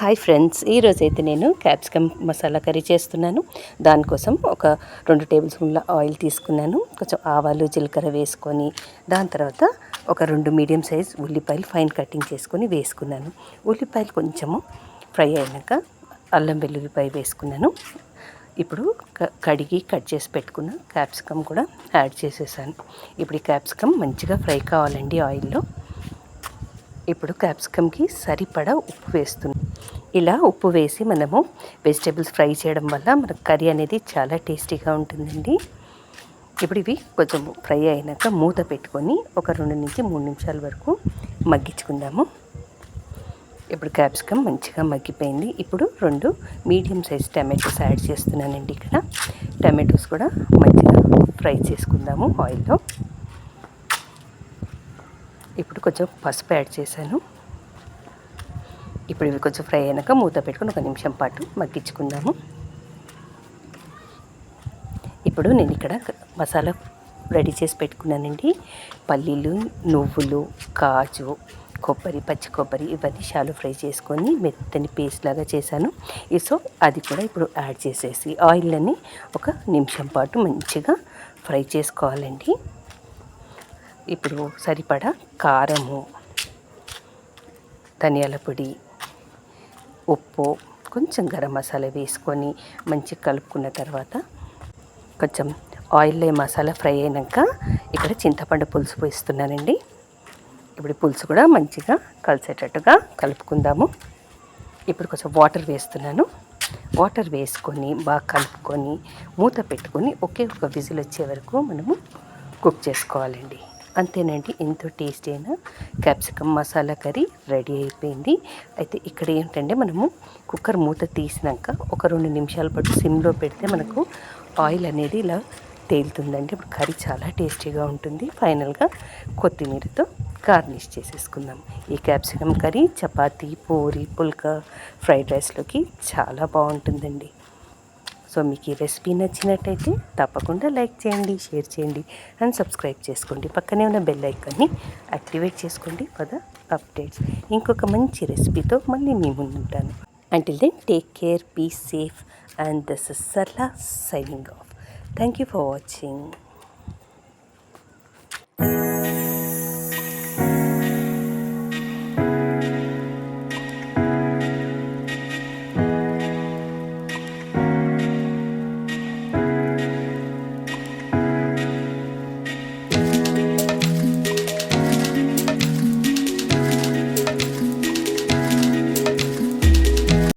Hi friends, ఈరోజైతే నేను capsicum masala curry చేస్తున్నాను. దానికోసం ఒక 2 టేబుల్ స్పూన్ల ఆయిల్ తీసుకున్నాను. కొంచెం ఆవాలు జీలకర్ర వేసుకొని దాని తర్వాత ఒక 2 మీడియం సైజ్ ఉల్లిపాయలు ఫైన్ కటింగ్ చేసుకొని వేసుకున్నాను. ఉల్లిపాయలు కొంచెము ఫ్రై అయినాక అల్లం వెల్లుల్లిపాయ వేసుకున్నాను. ఇప్పుడు కడిగి కట్ చేసి పెట్టుకున్న క్యాప్సికమ్ కూడా యాడ్ చేసేసాను. ఇప్పుడు ఈ క్యాప్సికమ్ మంచిగా ఫ్రై కావాలండి ఆయిల్లో. ఇప్పుడు క్యాప్సికమ్కి సరిపడా ఉప్పు వేస్తున్నాం. ఇలా ఉప్పు వేసి మనము వెజిటేబుల్స్ ఫ్రై చేయడం వల్ల మనకు కర్రీ అనేది చాలా టేస్టీగా ఉంటుందండి. ఇప్పుడు ఇవి కొంచెం ఫ్రై అయినాక మూత పెట్టుకొని ఒక 2 నుంచి 3 నిమిషాల వరకు మగ్గించుకుందాము. ఇప్పుడు క్యాప్సికమ్ మంచిగా మగ్గిపోయింది. ఇప్పుడు 2 మీడియం సైజ్ టమాటోస్ యాడ్ చేస్తున్నానండి. ఇక్కడ టమాటోస్ కూడా మంచిగా ఫ్రై చేసుకుందాము ఆయిల్లో. ఇప్పుడు కొంచెం పసుపు యాడ్ చేశాను. ఇప్పుడు ఇవి కొంచెం ఫ్రై అయినాక మూత పెట్టుకొని 1 నిమిషం పాటు మగ్గించుకుందాము. ఇప్పుడు నేను ఇక్కడ మసాలా రెడీ చేసి పెట్టుకున్నానండి. పల్లీలు, నువ్వులు, కాజు, కొబ్బరి, పచ్చి కొబ్బరి ఇవన్నీ షాలో ఫ్రై చేసుకొని మెత్తని పేస్ట్ లాగా చేశాను. సో అది కూడా ఇప్పుడు యాడ్ చేసేసి ఆయిల్ని 1 నిమిషం పాటు మంచిగా ఫ్రై చేసుకోవాలండి. ఇప్పుడు సరిపడా కారము, ధనియాల పొడి, ఉప్పు, కొంచెం గరం మసాలా వేసుకొని మంచిగా కలుపుకున్న తర్వాత కొంచెం ఆయిల్లో మసాలా ఫ్రై అయినాక ఇక్కడ చింతపండు పులుసు వేస్తున్నానండి. ఇప్పుడు పులుసు కూడా మంచిగా కలిసేటట్టుగా కలుపుకుందాము. ఇప్పుడు కొంచెం వాటర్ వేస్తున్నాను. వాటర్ వేసుకొని బాగా కలుపుకొని మూత పెట్టుకొని ఒకే ఒక విజిల్ వచ్చే వరకు మనము కుక్ చేసుకోవాలండి. అంతేనండి, ఎంతో టేస్టీ అయిన క్యాప్సికమ్ మసాలా కర్రీ రెడీ అయిపోయింది. అయితే ఇక్కడ ఏంటంటే మనము కుక్కర్ మూత తీసినాక ఒక 2 నిమిషాల పాటు సిమ్లో పెడితే మనకు ఆయిల్ అనేది ఇలా తేలుతుందండి. ఇప్పుడు కర్రీ చాలా టేస్టీగా ఉంటుంది. ఫైనల్గా కొత్తిమీరతో గార్నిష్ చేసేసుకుందాం. ఈ క్యాప్సికమ్ కర్రీ చపాతీ, పూరి, పుల్కా, ఫ్రైడ్ రైస్లోకి చాలా బాగుంటుందండి. సో మీకు ఈ రెసిపీ నచ్చినట్టయితే తప్పకుండా లైక్ చేయండి, షేర్ చేయండి అండ్ సబ్స్క్రైబ్ చేసుకోండి. పక్కనే ఉన్న బెల్ ఐకాన్ని యాక్టివేట్ చేసుకోండి ఫర్ ద అప్డేట్స్. ఇంకొక మంచి రెసిపీతో మళ్ళీ మీ ముందుంటాను. Until then, take care, be safe, and this is Sarla signing off. Thank you for watching.